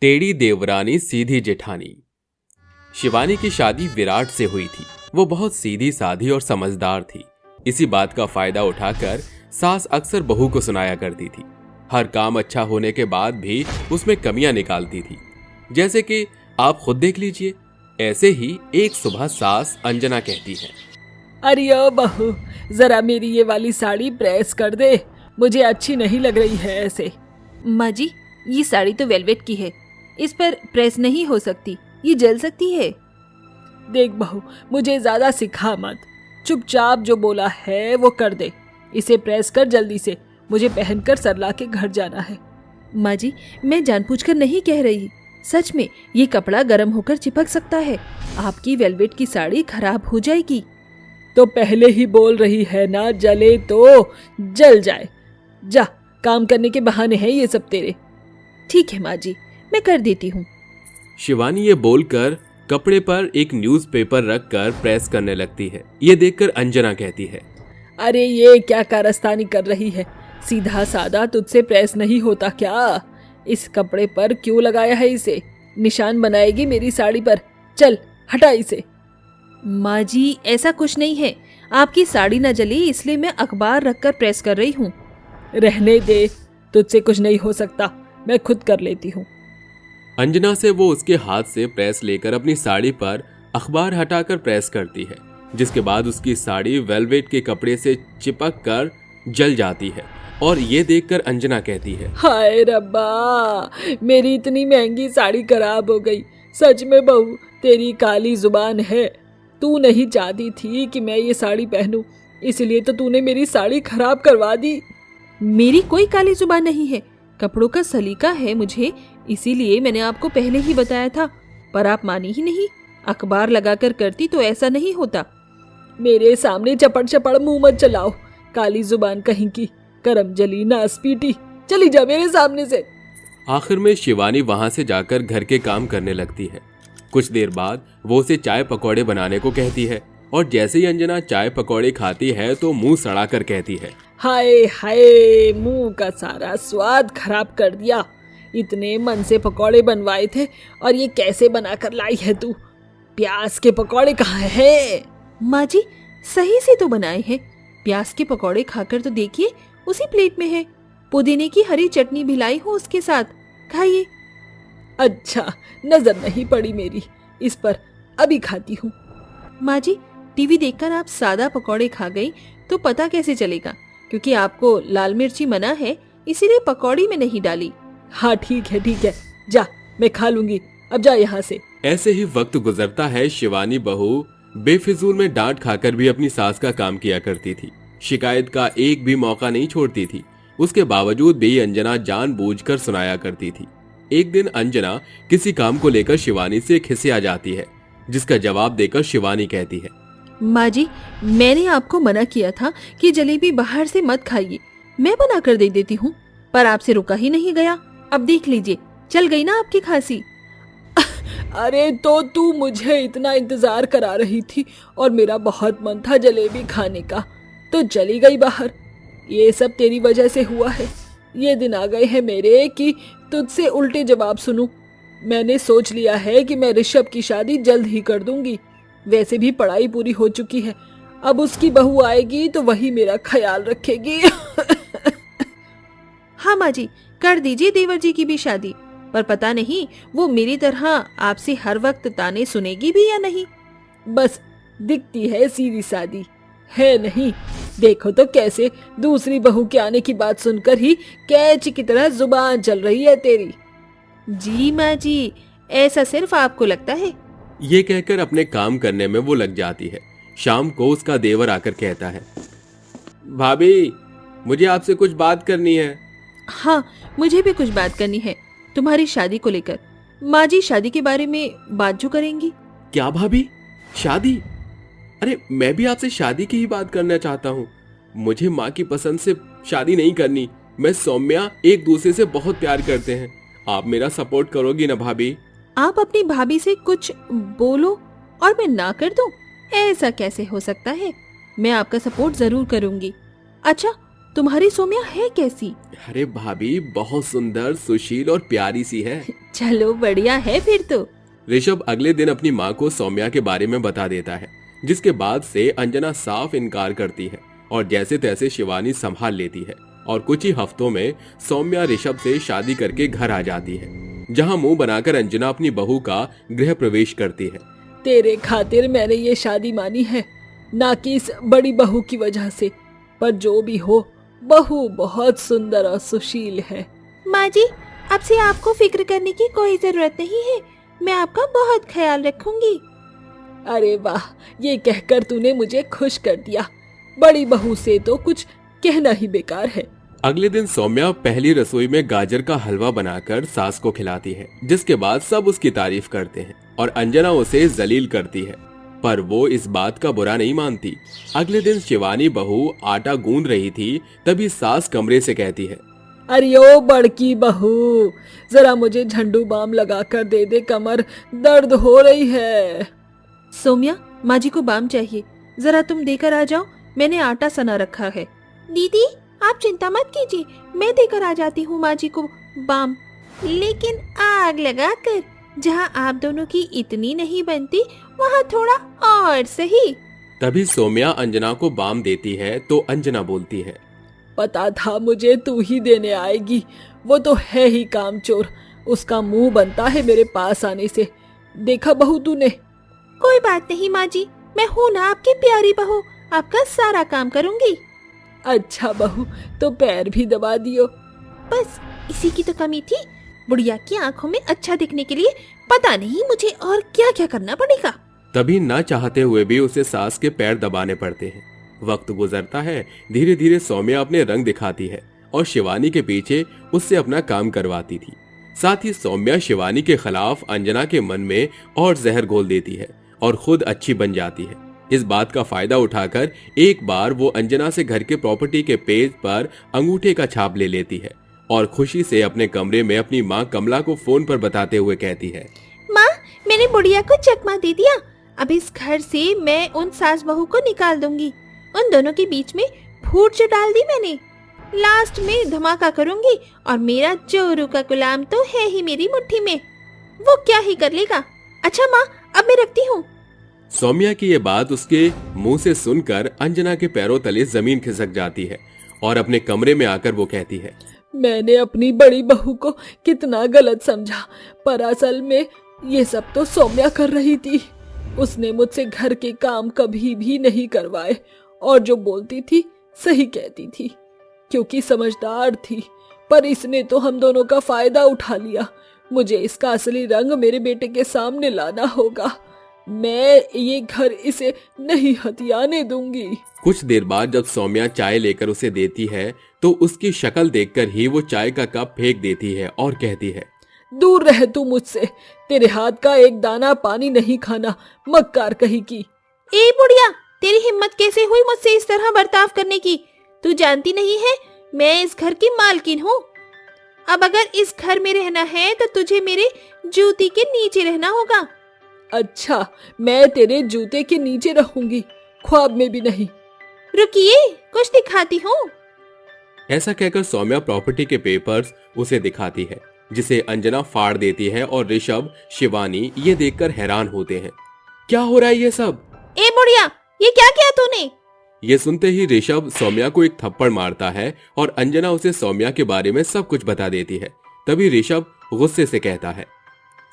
टेढ़ी देवरानी सीधी जेठानी। शिवानी की शादी विराट से हुई थी। वो बहुत सीधी साधी और समझदार थी। इसी बात का फायदा उठाकर सास अक्सर बहू को सुनाया करती थी। हर काम अच्छा होने के बाद भी उसमें कमियां निकालती थी। जैसे कि आप खुद देख लीजिए। ऐसे ही एक सुबह सास अंजना कहती है, अरे ओ बहू, जरा मेरी ये वाली साड़ी प्रेस कर दे, मुझे अच्छी नहीं लग रही है ऐसे। माँ जी, ये साड़ी तो वेलवेट की है, इस पर प्रेस नहीं हो सकती, ये जल सकती है। देख बहू, मुझे ज्यादा सिखा मत, चुपचाप जो बोला है वो कर दे। इसे प्रेस कर जल्दी से, मुझे पहनकर सरला के घर जाना है। माँ जी, मैं जानबूझकर नहीं कह रही, सच में ये कपड़ा गर्म होकर चिपक सकता है, आपकी वेलवेट की साड़ी खराब हो जाएगी। तो पहले ही बोल रही है ना, जले तो जल जाए। जा, काम करने के बहाने हैं ये सब तेरे। ठीक है माँ जी, मैं कर देती हूँ। शिवानी ये बोलकर कपड़े पर एक न्यूज़पेपर रखकर प्रेस करने लगती है। ये देखकर अंजना कहती है, अरे ये क्या कारस्तानी कर रही है, सीधा सादा तुझसे प्रेस नहीं होता क्या? इस कपड़े पर क्यों लगाया है इसे? निशान बनाएगी मेरी साड़ी पर, चल हटा इसे। माँ जी, ऐसा कुछ नहीं है, आपकी साड़ी न जले इसलिए मैं अखबार रखकर प्रेस कर रही हूँ। रहने दे, तुझसे कुछ नहीं हो सकता, मैं खुद कर लेती हूँ। अंजना से वो उसके हाथ से प्रेस लेकर अपनी साड़ी पर अखबार हटाकर प्रेस करती है, जिसके बाद उसकी साड़ी वेलवेट के कपड़े से चिपक कर जल जाती है। और ये देखकर अंजना कहती है, हाय रब्बा, मेरी इतनी महंगी साड़ी खराब हो गई। सच में बहू, तेरी काली जुबान है। तू नहीं चाहती थी कि मैं ये साड़ी पहनूं, इसलिए तो तूने मेरी साड़ी खराब करवा दी। मेरी कोई काली जुबान नहीं है, कपड़ों का सलीका है मुझे, इसीलिए मैंने आपको पहले ही बताया था, पर आप मानी ही नहीं। अखबार लगाकर करती तो ऐसा नहीं होता। मेरे सामने चपड़ चपड़ मुंह मत चलाओ, काली जुबान कहीं की, करम जली नास पीटी, चली जा मेरे सामने से। आखिर में शिवानी वहां से जाकर घर के काम करने लगती है। कुछ देर बाद वो उसे चाय पकौड़े बनाने को कहती है, और जैसे ही अंजना चाय पकौड़े खाती है तो मुंह सड़ाकर कहती है, हाय हाय, मुंह का सारा स्वाद खराब कर दिया। इतने मन से पकौड़े बनवाए थे और ये कैसे बनाकर लाई है तू? प्याज के पकौड़े कहाँ हैं? माँ जी, सही से तो बनाए हैं, प्याज के पकौड़े खाकर तो देखिए, उसी प्लेट में है। पुदीने की हरी चटनी भी लाई हूँ उसके साथ, खाइए। अच्छा, नजर नहीं पड़ी मेरी इस पर, अभी खाती हूँ। माँ जी, टीवी देखकर आप सादा पकौड़े खा गई तो पता कैसे चलेगा, क्योंकि आपको लाल मिर्ची मना है, इसीलिए पकौड़ी में नहीं डाली। हाँ ठीक है, जा, मैं खा लूंगी, अब जा यहाँ से। ऐसे ही वक्त गुजरता है। शिवानी बहू बेफिजूल में डांट खाकर भी अपनी सास का काम किया करती थी। शिकायत का एक भी मौका नहीं छोड़ती थी। उसके बावजूद भी अंजना जानबूझकर सुनाया करती थी। एक दिन अंजना किसी काम को लेकर शिवानी से खिसिया जाती है, जिसका जवाब देकर शिवानी कहती है, माँ जी, मैंने आपको मना किया था कि जलेबी बाहर से मत खाइए, मैं बना कर दे देती हूँ, पर आपसे रुका ही नहीं गया। अब देख लीजिए, चल गई ना आपकी खांसी। अरे तो तू मुझे इतना इंतजार करा रही थी और मेरा बहुत मन था जलेबी खाने का, तो चली गई बाहर। ये सब तेरी वजह से हुआ है। ये दिन आ गए हैं मेरे कि तुझसे उल्टे जवाब सुनूं। मैंने सोच लिया है कि मैं ऋषभ की शादी जल्द ही कर दूंगी। वैसे भी पढ़ाई पूरी हो चुकी है, अब उसकी बहू आएगी तो वही मेरा ख्याल रखेगी। हाँ माँ जी, कर दीजिए देवर जी की भी शादी, पर पता नहीं वो मेरी तरह आपसे हर वक्त ताने सुनेगी भी या नहीं। बस दिखती है सीधी सादी, है नहीं? देखो तो कैसे दूसरी बहू के आने की बात सुनकर ही कैची की तरह जुबान चल रही है तेरी। जी माँ जी, ऐसा सिर्फ आपको लगता है। ये कहकर अपने काम करने में वो लग जाती है। शाम को उसका देवर आकर कहता है, भाभी, मुझे आपसे कुछ बात करनी है। हाँ, मुझे भी कुछ बात करनी है तुम्हारी शादी को लेकर। माँ जी शादी के बारे में बात जो करेंगी। क्या भाभी, शादी? अरे मैं भी आपसे शादी की ही बात करना चाहता हूँ। मुझे माँ की पसंद से शादी नहीं करनी। मैं सौम्या एक दूसरे से बहुत प्यार करते हैं। आप मेरा सपोर्ट करोगी ना भाभी? आप अपनी भाभी से कुछ बोलो और मैं ना कर दूं? ऐसा कैसे हो सकता है? मैं आपका सपोर्ट जरूर करूंगी। अच्छा, तुम्हारी सौम्या है कैसी? अरे भाभी, बहुत सुंदर, सुशील और प्यारी सी है। चलो बढ़िया है फिर तो। ऋषभ अगले दिन अपनी माँ को सौम्या के बारे में बता देता है, जिसके बाद से अंजना साफ इनकार करती है और जैसे तैसे शिवानी संभाल लेती है और कुछ ही हफ्तों में सौम्या ऋषभ से शादी करके घर आ जाती है, जहाँ मुंह बनाकर अंजना अपनी बहू का गृह प्रवेश करती है। तेरे खातिर मैंने ये शादी मानी है, ना कि इस बड़ी बहू की वजह से। पर जो भी हो, बहू बहुत सुंदर और सुशील है। माँ जी, अब से आपको फिक्र करने की कोई जरूरत नहीं है, मैं आपका बहुत ख्याल रखूंगी। अरे वाह, ये कहकर तूने मुझे खुश कर दिया। बड़ी बहू से तो कुछ कहना ही बेकार है। अगले दिन सौम्या पहली रसोई में गाजर का हलवा बनाकर सास को खिलाती है, जिसके बाद सब उसकी तारीफ करते हैं और अंजना उसे जलील करती है, पर वो इस बात का बुरा नहीं मानती। अगले दिन शिवानी बहू आटा गूंद रही थी, तभी सास कमरे से कहती है, अरे ओ बड़की बहू, जरा मुझे झंडू बाम लगाकर दे दे, कमर दर्द हो रही है। सौम्या, माँ जी को बाम चाहिए, जरा तुम देकर आ जाओ, मैंने आटा सना रखा है। दीदी आप चिंता मत कीजिए, मैं देकर आ जाती हूँ माँ जी को बाम, लेकिन आग लगाकर, जहाँ आप दोनों की इतनी नहीं बनती वहाँ थोड़ा और सही। तभी सौम्या अंजना को बाम देती है तो अंजना बोलती है, पता था मुझे तू ही देने आएगी, वो तो है ही कामचोर, उसका मुंह बनता है मेरे पास आने से। देखा बहू तूने? कोई बात नहीं माँ जी, मैं हूँ ना आपकी प्यारी बहू, आपका सारा काम करूँगी। अच्छा बहू, तो पैर भी दबा दियो। बस इसी की तो कमी थी, बुढ़िया की आंखों में अच्छा दिखने के लिए पता नहीं मुझे और क्या क्या करना पड़ेगा। तभी ना चाहते हुए भी उसे सास के पैर दबाने पड़ते हैं। वक्त गुजरता है, धीरे धीरे सौम्या अपने रंग दिखाती है और शिवानी के पीछे उससे अपना काम करवाती थी। साथ ही सौम्या शिवानी के खिलाफ अंजना के मन में और जहर घोल देती है और खुद अच्छी बन जाती है। इस बात का फायदा उठाकर एक बार वो अंजना से घर के प्रॉपर्टी के पेज पर अंगूठे का छाप ले लेती है और खुशी से अपने कमरे में अपनी माँ कमला को फोन पर बताते हुए कहती है, माँ, मैंने बुढ़िया को चकमा दे दिया, अब इस घर से मैं उन सास बहू को निकाल दूंगी। उन दोनों के बीच में फूट जो डाल दी मैंने, लास्ट में धमाका करूंगी और मेरा चोरू का गुलाम तो है ही मेरी मुट्ठी में, वो क्या ही कर लेगा। अच्छा माँ, अब मैं रखती हूँ। सौम्या की ये बात उसके मुंह से सुनकर अंजना के पैरों तले जमीन खिसक जाती है और अपने कमरे में आकर वो कहती है, मैंने अपनी बड़ी बहू को कितना गलत समझा, पर असल में ये सब तो सौम्या कर रही थी। उसने मुझसे घर के काम कभी भी नहीं करवाए और जो बोलती थी सही कहती थी, क्योंकि समझदार थी। पर इसने तो हम दोनों का फायदा उठा लिया। मुझे इसका असली रंग मेरे बेटे के सामने लाना होगा। मैं ये घर इसे नहीं हथियाने दूंगी। कुछ देर बाद जब सौम्या चाय लेकर उसे देती है तो उसकी शक्ल देखकर ही वो चाय का कप फेंक देती है और कहती है, दूर रह तू मुझसे, तेरे हाथ का एक दाना पानी नहीं खाना, मक्कार कहीं की। ए बुढ़िया, तेरी हिम्मत कैसे हुई मुझसे इस तरह बर्ताव करने की? तू जानती नहीं है मैं इस घर की मालकिन हूँ। अब अगर इस घर में रहना है तो तुझे मेरे जूती के नीचे रहना होगा। अच्छा, मैं तेरे जूते के नीचे रहूंगी, ख्वाब में भी नहीं। रुकिए, कुछ दिखाती हूँ। ऐसा कहकर सौम्या प्रॉपर्टी के पेपर्स उसे दिखाती है, जिसे अंजना फाड़ देती है और ऋषभ, शिवानी ये देखकर हैरान होते हैं। क्या हो रहा है ये सब? ए बुढ़िया, ये क्या किया तूने? ये सुनते ही ऋषभ सौम्या को एक थप्पड़ मारता है और अंजना उसे सौम्या के बारे में सब कुछ बता देती है। तभी ऋषभ गुस्से से कहता है,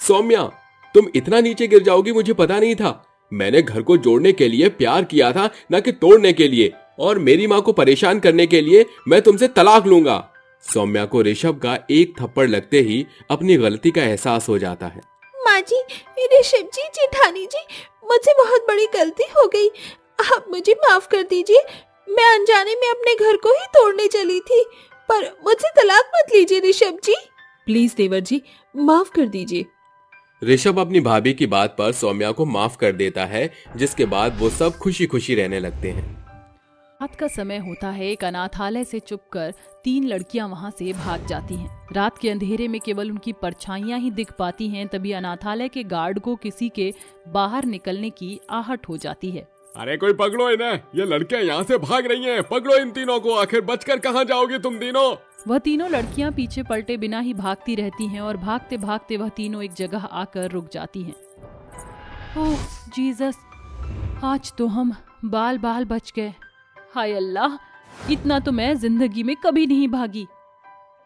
सौम्या, तुम इतना नीचे गिर जाओगी मुझे पता नहीं था। मैंने घर को जोड़ने के लिए प्यार किया था, न कि तोड़ने के लिए, और मेरी माँ को परेशान करने के लिए मैं तुमसे तलाक लूंगा। सौम्या को ऋषभ का एक थप्पड़ लगते ही अपनी गलती का एहसास हो जाता है। माँ जी, ऋषभ जी, जेठानी जी, मुझसे बहुत बड़ी गलती हो गई, आप मुझे माफ कर दीजिए। मैं अनजाने में अपने घर को ही तोड़ने चली थी, पर मुझसे तलाक मत लीजिए ऋषभ जी। प्लीज देवर जी, माफ कर दीजिए। ऋषभ अपनी भाभी की बात पर सौम्या को माफ कर देता है, जिसके बाद वो सब खुशी खुशी रहने लगते हैं। रात का समय होता है। एक अनाथालय से चुपकर 3 लड़कियां वहां से भाग जाती हैं। रात के अंधेरे में केवल उनकी परछाइयां ही दिख पाती हैं। तभी अनाथालय के गार्ड को किसी के बाहर निकलने की आहट हो जाती है। अरे कोई पकड़ो इन्हें, ये लड़कियां यहाँ से भाग रही हैं। पकड़ो इन तीनों को, आखिर बचकर कहाँ जाओगी तुम तीनों। वह तीनों लड़कियां पीछे पलटे बिना ही भागती रहती हैं और भागते भागते वह तीनों एक जगह आकर रुक जाती हैं। ओह जीसस, आज तो हम बाल बाल बच गए। हाय अल्लाह, इतना तो मैं जिंदगी में कभी नहीं भागी।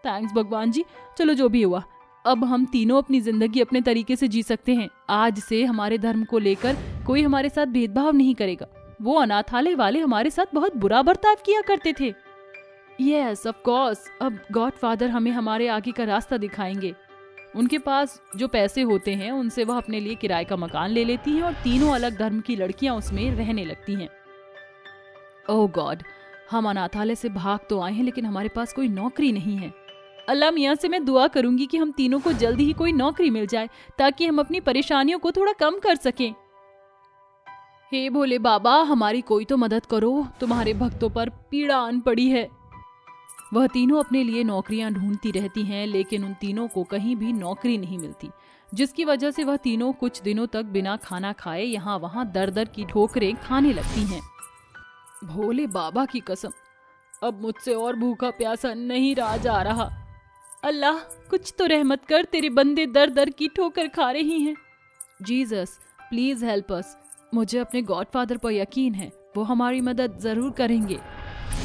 थैंक्स भगवान जी। चलो जो भी हुआ, अब हम तीनों अपनी जिंदगी अपने तरीके से जी सकते हैं। आज से हमारे धर्म को लेकर कोई हमारे साथ भेदभाव नहीं करेगा। वो अनाथालय वाले हमारे साथ बहुत बुरा बर्ताव किया करते थे। यस ऑफ कोर्स, अब गॉडफादर हमें हमारे आगे का रास्ता दिखाएंगे। उनके पास जो पैसे होते हैं उनसे वह अपने लिए किराए का मकान ले लेती हैं और तीनों अलग धर्म की लड़कियां उसमें रहने लगती हैं। ओह गॉड, हम अनाथालय से भाग तो आए हैं लेकिन हमारे पास कोई नौकरी नहीं है। अल्लाह मियाँ से मैं दुआ करूंगी कि हम तीनों को जल्दी ही कोई नौकरी मिल जाए ताकि हम अपनी परेशानियों को थोड़ा कम कर सकें। हे भोले बाबा, हमारी कोई तो मदद करो, तुम्हारे भक्तों पर पीड़ा आन पड़ी है। वह तीनों अपने लिए नौकरियां ढूंढती रहती हैं लेकिन उन तीनों को कहीं भी नौकरी नहीं मिलती, जिसकी वजह से वह तीनों कुछ दिनों तक बिना खाना खाए यहाँ वहाँ दर दर की ठोकरें खाने लगती हैं। भोले बाबा की कसम, अब मुझसे और भूखा प्यासा नहीं रहा जा रहा। अल्लाह कुछ तो रहमत कर, तेरे बंदे दर दर की ठोकर खा रही हैं। Jesus please help us. मुझे अपने गॉडफादर पर यकीन है, वो हमारी मदद जरूर करेंगे।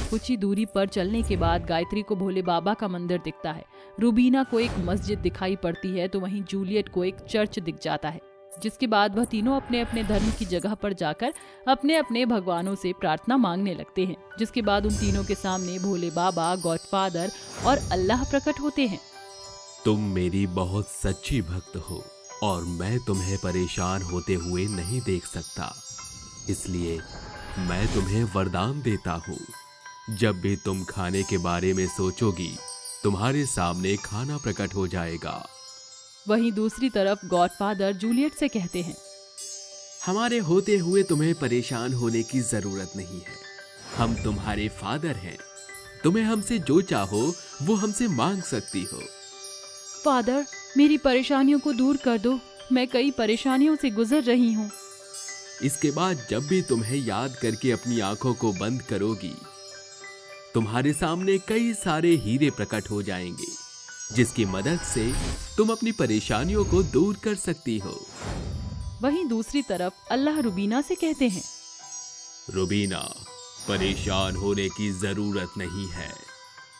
कुछ ही दूरी पर चलने के बाद गायत्री को भोले बाबा का मंदिर दिखता है। रूबीना को एक मस्जिद दिखाई पड़ती है तो वहीं जूलियट को एक चर्च दिख जाता है, जिसके बाद वह तीनों अपने अपने धर्म की जगह पर जाकर अपने अपने भगवानों से प्रार्थना मांगने लगते हैं। जिसके बाद उन तीनों के सामने भोले बाबा, गॉडफादर और अल्लाह प्रकट होते हैं। तुम मेरी बहुत सच्ची भक्त हो और मैं तुम्हें परेशान होते हुए नहीं देख सकता, इसलिए मैं तुम्हें वरदान देता हूँ। जब भी तुम खाने के बारे में सोचोगी, तुम्हारे सामने खाना प्रकट हो जाएगा। वहीं दूसरी तरफ गॉडफादर जूलियट से कहते हैं, हमारे होते हुए तुम्हें परेशान होने की जरूरत नहीं है। हम तुम्हारे फादर हैं। तुम्हें हमसे जो चाहो वो हमसे मांग सकती हो। फादर, मेरी परेशानियों को दूर कर दो, मैं कई परेशानियों से गुजर रही हूँ। इसके बाद जब भी तुम्हें याद करके अपनी आंखों को बंद करोगी, तुम्हारे सामने कई सारे हीरे प्रकट हो जाएंगे, जिसकी मदद से तुम अपनी परेशानियों को दूर कर सकती हो। वहीं दूसरी तरफ अल्लाह रूबीना से कहते हैं, रूबीना, परेशान होने की जरूरत नहीं है।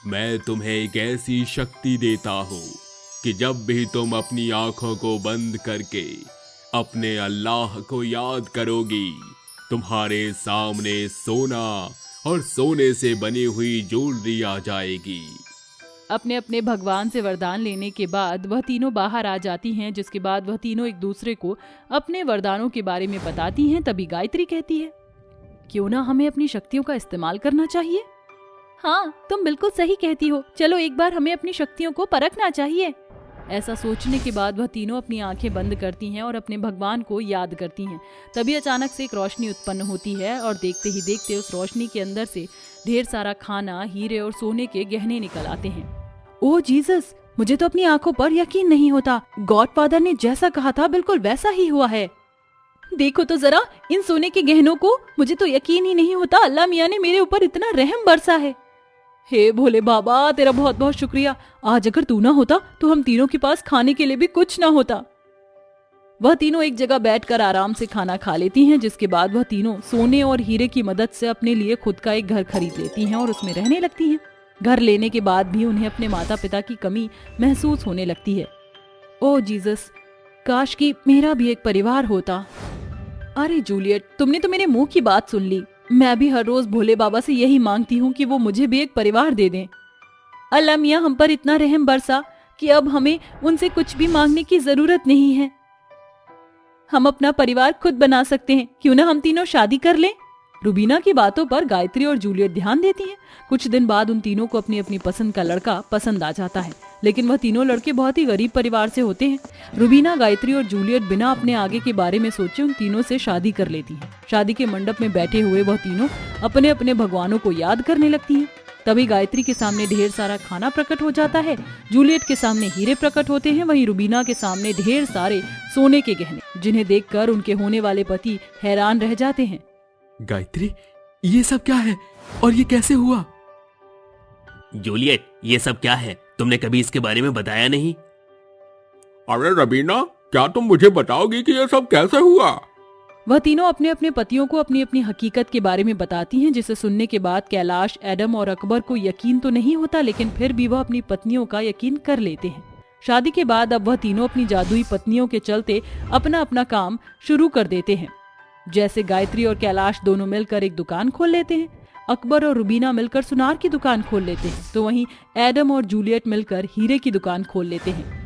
मैं तुम्हें एक ऐसी शक्ति देता हूँ कि जब भी तुम अपनी आंखों को बंद करके अपने अल्लाह को याद करोगी, तुम्हारे सामने सोना और सोने से बनी हुई ज्वेलरी आ जाएगी। अपने अपने भगवान से वरदान लेने के बाद वह तीनों बाहर आ जाती हैं, जिसके बाद वह तीनों एक दूसरे को अपने वरदानों के बारे में बताती हैं। तभी गायत्री कहती है, क्यों ना हमें अपनी शक्तियों का इस्तेमाल करना चाहिए। हाँ, तुम बिल्कुल सही कहती हो, चलो एक बार हमें अपनी शक्तियों को परखना चाहिए। ऐसा सोचने के बाद वह तीनों अपनी आंखें बंद करती हैं और अपने भगवान को याद करती हैं। तभी अचानक से एक रोशनी उत्पन्न होती है और देखते ही देखते उस रोशनी के अंदर से ढेर सारा खाना, हीरे और सोने के गहने निकल आते हैं। ओह जीसस, मुझे तो अपनी आंखों पर यकीन नहीं होता। गॉडफादर ने जैसा कहा था बिल्कुल वैसा ही हुआ है। देखो तो जरा इन सोने के गहनों को, मुझे तो यकीन ही नहीं होता अल्लाह मियाँ ने मेरे ऊपर इतना रहम बरसा है। हे भोले बाबा, तेरा बहुत बहुत शुक्रिया। आज अगर तू ना होता तो हम तीनों के पास खाने के लिए भी कुछ ना होता। वह तीनों एक जगह बैठकर आराम से खाना खा लेती हैं, जिसके बाद वह तीनों सोने और हीरे की मदद से अपने लिए खुद का एक घर खरीद लेती हैं और उसमें रहने लगती हैं। घर लेने के बाद भी उन्हें अपने माता पिता की कमी महसूस होने लगती है। ओह जीसस, काश कि मेरा भी एक परिवार होता। अरे जूलियट, तुमने तो मेरे मुंह की बात सुन ली। मैं भी हर रोज भोले बाबा से यही मांगती हूँ कि वो मुझे भी एक परिवार दे दें। अल्लाह मियाँ हम पर इतना रहम बरसा कि अब हमें उनसे कुछ भी मांगने की जरूरत नहीं है। हम अपना परिवार खुद बना सकते हैं, क्यों ना हम तीनों शादी कर लें। रूबीना की बातों पर गायत्री और जूलियट ध्यान देती हैं। कुछ दिन बाद उन तीनों को अपनी अपनी पसंद का लड़का पसंद आ जाता है, लेकिन वह तीनों लड़के बहुत ही गरीब परिवार से होते हैं। रूबीना, गायत्री और जूलियट बिना अपने आगे के बारे में सोचे उन तीनों से शादी कर लेती हैं। शादी के मंडप में बैठे हुए वह तीनों अपने अपने भगवानों को याद करने लगती हैं। तभी गायत्री के सामने ढेर सारा खाना प्रकट हो जाता है, जूलियट के सामने हीरे प्रकट होते हैं, वहीं रूबीना के सामने ढेर सारे सोने के गहने, जिन्हें देखकर उनके होने वाले पति हैरान रह जाते हैं। गायत्री, ये सब क्या है और ये कैसे हुआ? जूलियट, ये सब क्या है? तुमने कभी इसके बारे में बताया नहीं। अरे रबीना, क्या तुम मुझे बताओगी कि ये सब कैसे हुआ? वह तीनों अपने अपने पतियों को अपनी अपनी हकीकत के बारे में बताती हैं, जिसे सुनने के बाद कैलाश, एडम और अकबर को यकीन तो नहीं होता, लेकिन फिर भी वह अपनी पत्नियों का यकीन कर लेते हैं। शादी के बाद अब वह तीनों अपनी जादुई पत्नियों के चलते अपना अपना काम शुरू कर देते हैं। जैसे गायत्री और कैलाश दोनों मिलकर एक दुकान खोल लेते हैं, अकबर और रुबीना मिलकर सुनार की दुकान खोल लेते हैं, तो वहीं एडम और जूलियट मिलकर हीरे की दुकान खोल लेते हैं।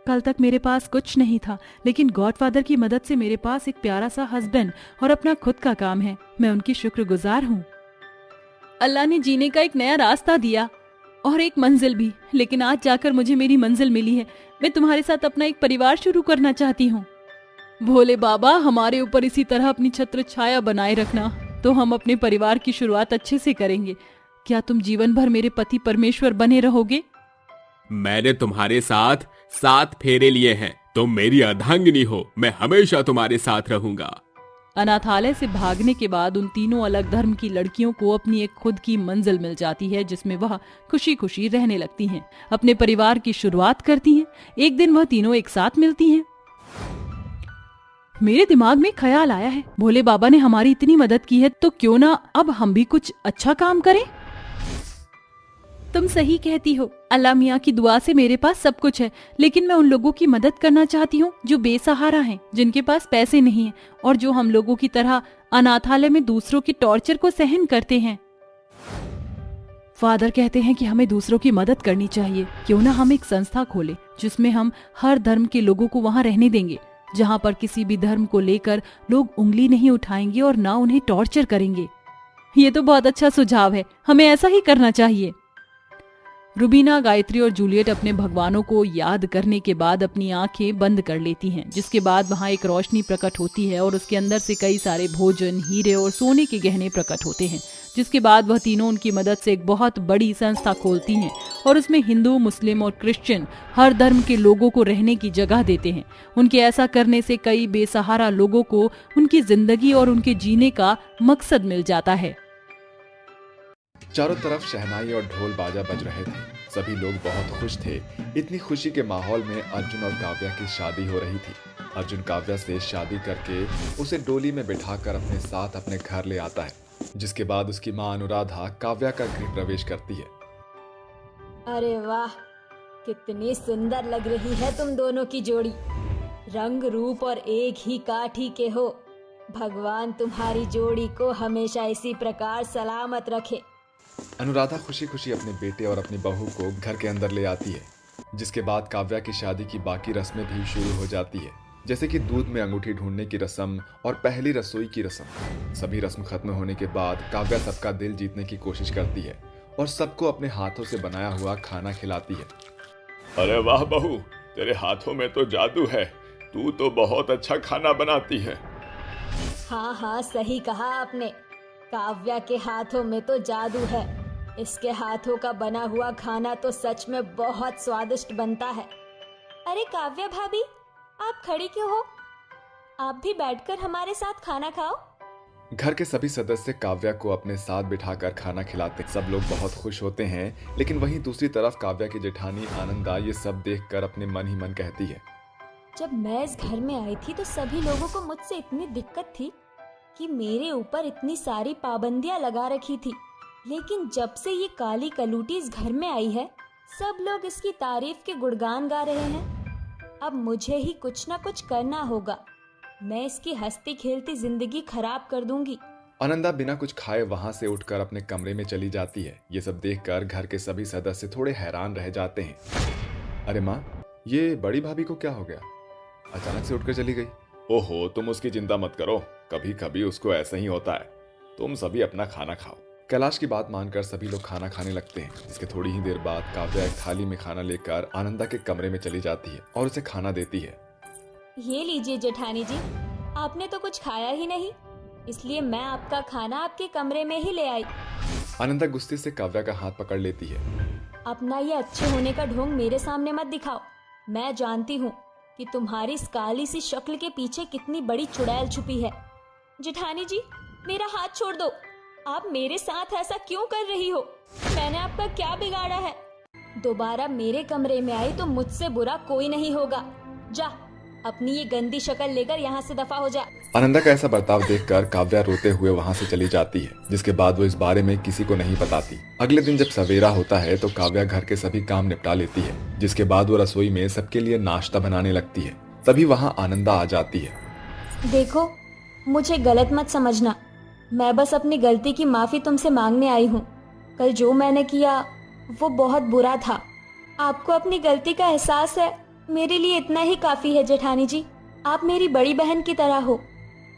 कल तक मेरे पास कुछ नहीं था, लेकिन गॉडफादर की मदद से मेरे पास एक प्यारा सा हस्बैंड और अपना खुद का काम है। मैं उनकी शुक्रगुजार हूँ। अल्लाह ने जीने का एक नया रास्ता दिया और एक मंजिल भी, लेकिन आज जाकर मुझे मेरी मंजिल मिली है। मैं तुम्हारे साथ अपना एक परिवार शुरू करना चाहती हूँ। भोले बाबा, हमारे ऊपर इसी तरह अपनी छत्र छाया बनाए रखना, तो हम अपने परिवार की शुरुआत अच्छे से करेंगे। क्या तुम जीवन भर मेरे पति परमेश्वर बने रहोगे? मैंने तुम्हारे साथ 7 फेरे लिए हैं। तुम मेरी अर्धांगिनी हो, मैं हमेशा तुम्हारे साथ रहूंगा। अनाथालय से भागने के बाद उन तीनों अलग धर्म की लड़कियों को अपनी एक खुद की मंजिल मिल जाती है, जिसमें वह खुशी खुशी रहने लगती हैं, अपने परिवार की शुरुआत करती हैं। एक दिन वह तीनों एक साथ मिलती हैं। मेरे दिमाग में ख्याल आया है, भोले बाबा ने हमारी इतनी मदद की है, तो क्यों ना अब हम भी कुछ अच्छा काम करें। तुम सही कहती हो, अल्लाह मियाँ की दुआ से मेरे पास सब कुछ है, लेकिन मैं उन लोगों की मदद करना चाहती हूँ जो बेसहारा हैं, जिनके पास पैसे नहीं हैं और जो हम लोगों की तरह अनाथालय में दूसरों के टॉर्चर को सहन करते हैं। फादर कहते हैं कि हमें दूसरों की मदद करनी चाहिए। क्यों ना हम एक संस्था खोलें जिसमें हम हर धर्म के लोगों को वहाँ रहने देंगे, जहाँ पर किसी भी धर्म को लेकर लोग उंगली नहीं उठाएंगे और ना उन्हें टॉर्चर करेंगे। ये तो बहुत अच्छा सुझाव है, हमें ऐसा ही करना चाहिए। रुबीना, गायत्री और जूलियट अपने भगवानों को याद करने के बाद अपनी आंखें बंद कर लेती हैं, जिसके बाद वहां एक रोशनी प्रकट होती है और उसके अंदर से कई सारे भोजन, हीरे और सोने के गहने प्रकट होते हैं। जिसके बाद वह तीनों उनकी मदद से एक बहुत बड़ी संस्था खोलती हैं और उसमें हिंदू, मुस्लिम और क्रिश्चियन हर धर्म के लोगों को रहने की जगह देते हैं। उनके ऐसा करने से कई बेसहारा लोगों को उनकी जिंदगी और उनके जीने का मकसद मिल जाता है। चारों तरफ शहनाई और ढोल बाजा बज रहे थे। सभी लोग बहुत खुश थे। इतनी खुशी के माहौल में अर्जुन और काव्या की शादी हो रही थी। अर्जुन काव्या से शादी करके उसे डोली में बिठाकर अपने साथ अपने घर ले आता है, जिसके बाद उसकी मां अनुराधा काव्या का गृह प्रवेश करती है। अरे वाह, कितनी सुंदर लग रही है तुम दोनों की जोड़ी। रंग रूप और एक ही काठी के हो। भगवान तुम्हारी जोड़ी को हमेशा इसी प्रकार सलामत रखे। अनुराधा खुशी खुशी अपने बेटे और अपनी बहू को घर के अंदर ले आती है, जिसके बाद काव्या की शादी की बाकी रस्में भी शुरू हो जाती है, जैसे कि दूध में अंगूठी ढूंढने की रस्म और पहली रसोई की रस्म। सभी रस्म खत्म होने के बाद काव्या सबका दिल जीतने की कोशिश करती है और सबको अपने हाथों से बनाया हुआ खाना खिलाती है। अरे वाह बहू, तेरे हाथों में तो जादू है। तू तो बहुत अच्छा खाना बनाती है। हाँ हाँ, सही कहा आपने। काव्या के हाथों में तो जादू है। इसके हाथों का बना हुआ खाना तो सच में बहुत स्वादिष्ट बनता है। अरे काव्या भाभी, आप खड़ी क्यों हो? आप भी बैठकर हमारे साथ खाना खाओ। घर के सभी सदस्य काव्या को अपने साथ बिठाकर खाना खिलाते। सब लोग बहुत खुश होते हैं, लेकिन वहीं दूसरी तरफ काव्या की जेठानी आनंदा ये सब देखकर अपने मन ही मन कहती है, जब मैं इस घर में आई थी तो सभी लोगों को मुझसे इतनी दिक्कत थी कि मेरे ऊपर इतनी सारी पाबंदियां लगा रखी थी, लेकिन जब से ये काली कलूटी इस घर में आई है, सब लोग इसकी तारीफ के गुणगान गा रहे हैं। अब मुझे ही कुछ ना कुछ करना होगा। मैं इसकी हंसती खेलती जिंदगी खराब कर दूंगी। आनंदा बिना कुछ खाए वहां से उठकर अपने कमरे में चली जाती है। ये सब देखकर घर के सभी सदस्य थोड़े हैरान रह जाते हैं। अरे माँ, ये बड़ी भाभी को क्या हो गया? अचानक से उठकर चली गई। ओहो, तुम उसकी चिंता मत करो, कभी कभी उसको ऐसा ही होता है। तुम सभी अपना खाना खाओ। कैलाश की बात मानकर सभी लोग खाना खाने लगते हैं, जिसके थोड़ी ही देर बाद काव्या एक थाली में खाना लेकर आनंदा के कमरे में चली जाती है और उसे खाना देती है। ये लीजिए जेठानी जी, आपने तो कुछ खाया ही नहीं, इसलिए मैं आपका खाना आपके कमरे में ही ले आई। आनंदा गुस्से से काव्या का हाथ पकड़ लेती है। अपना ये अच्छे होने का ढोंग मेरे सामने मत दिखाओ। मैं जानती हूँ कि तुम्हारी इस काली सी शक्ल के पीछे कितनी बड़ी चुड़ैल छुपी है। जेठानी जी, मेरा हाथ छोड़ दो। आप मेरे साथ ऐसा क्यों कर रही हो? मैंने आपका क्या बिगाड़ा है? दोबारा मेरे कमरे में आई तो मुझसे बुरा कोई नहीं होगा। जा, अपनी ये गंदी शक्ल लेकर यहाँ से दफा हो जा। आनंदा का ऐसा बर्ताव देखकर काव्या रोते हुए वहां से चली जाती है, जिसके बाद वो इस बारे में किसी को नहीं बताती। अगले दिन जब सवेरा होता है तो काव्या घर के सभी काम निपटा लेती है, जिसके बाद वो रसोई में सबके लिए नाश्ता बनाने लगती है। तभी वहां आनंदा आ जाती है। देखो, मुझे गलत मत समझना। मैं बस अपनी गलती की माफी तुमसे मांगने आई हूँ। कल जो मैंने किया वो बहुत बुरा था। आपको अपनी गलती का एहसास है, मेरे लिए इतना ही काफी है जेठानी जी। आप मेरी बड़ी बहन की तरह हो।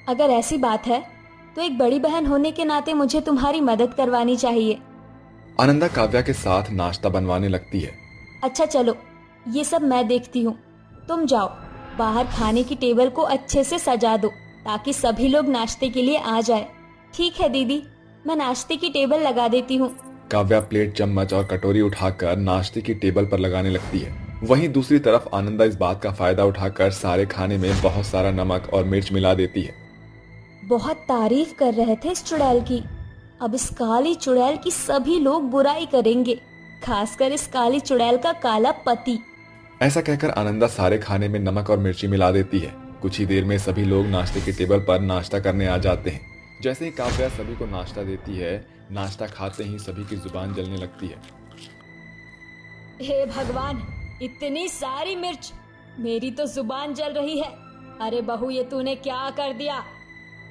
अगर ऐसी बात है तो एक बड़ी बहन होने के नाते मुझे तुम्हारी मदद करवानी चाहिए। आनंदा काव्या के साथ नाश्ता बनवाने लगती है। अच्छा चलो, ये सब मैं देखती हूँ। तुम जाओ, बाहर खाने की टेबल को अच्छे से सजा दो ताकि सभी लोग नाश्ते के लिए आ जाए। ठीक है दीदी, मैं नाश्ते की टेबल लगा देती हूँ। काव्या प्लेट, चम्मच और कटोरी उठाकर नाश्ते की टेबल पर लगाने लगती है। वहीं दूसरी तरफ आनंदा इस बात का फायदा उठाकर सारे खाने में बहुत सारा नमक और मिर्च मिला देती है। बहुत तारीफ कर रहे थे इस चुड़ैल की। अब इस काली चुड़ैल की सभी लोग बुराई करेंगे, खासकर इस काली चुड़ैल का काला पति। ऐसा कहकर आनंदा सारे खाने में नमक और मिर्ची मिला देती है। कुछ ही देर में सभी लोग नाश्ते की टेबल पर नाश्ता करने आ जाते हैं। जैसे ही काव्या सभी को नाश्ता देती है, नाश्ता खाते ही सभी की जुबान जलने लगती है। हे भगवान, इतनी सारी मिर्च, मेरी तो जुबान जल रही है। अरे बहू, ये तूने क्या कर दिया?